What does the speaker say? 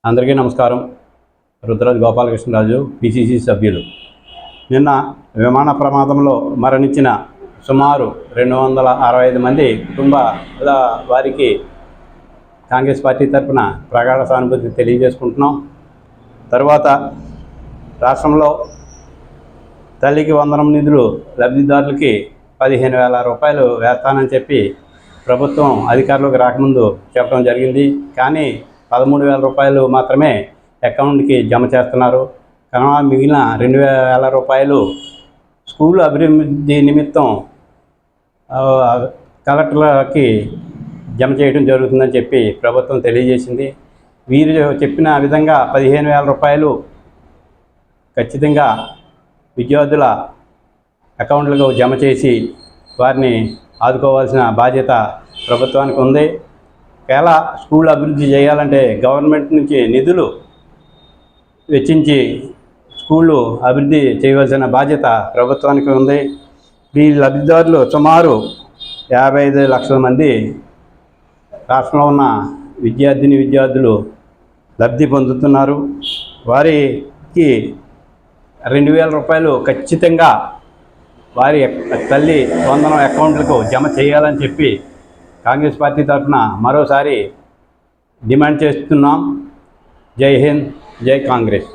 అందరికీ నమస్కారం. రుద్రరాజు గోపాలకృష్ణరాజు, పిసిసి సభ్యులు. నిన్న విమాన ప్రమాదంలో మరణించిన సుమారు 265 మంది కుటుంబ వారికి కాంగ్రెస్ పార్టీ తరఫున ప్రగాఢ సానుభూతి తెలియజేసుకుంటున్నాం. తరువాత రాష్ట్రంలో తల్లికి వందనం నిధులు లబ్ధిదారులకి 15,000 రూపాయలు వేస్తానని చెప్పి ప్రభుత్వం అధికారంలోకి రాకముందు చెప్పడం జరిగింది. కానీ 13,000 రూపాయలు మాత్రమే అకౌంట్కి జమ చేస్తున్నారు. కనుక మిగిలిన 2,000 రూపాయలు స్కూల్ అభివృద్ధి నిమిత్తం కలెక్టర్లకి జమ చేయడం జరుగుతుందని చెప్పి ప్రభుత్వం తెలియజేసింది. వీరు చెప్పిన విధంగా 15,000 రూపాయలు ఖచ్చితంగా విద్యార్థుల అకౌంట్లకు జమ చేసి వారిని ఆదుకోవాల్సిన బాధ్యత ప్రభుత్వానికి ఉంది. కేవలం స్కూల్ అభివృద్ధి చేయాలంటే గవర్నమెంట్ నుంచి నిధులు వెచ్చించి స్కూళ్ళు అభివృద్ధి చేయవలసిన బాధ్యత ప్రభుత్వానికి ఉంది. ఈ లబ్ధిదారులు సుమారు 55 లక్షల మంది రాష్ట్రంలో ఉన్న విద్యార్థులు లబ్ధి పొందుతున్నారు. వారికి 2,000 రూపాయలు ఖచ్చితంగా వారి తల్లి వందనం అకౌంట్లకు జమ చేయాలని చెప్పి కాంగ్రెస్ పార్టీ తరఫున మరోసారి డిమాండ్ చేస్తున్నాం. జై హింద్, జై కాంగ్రెస్.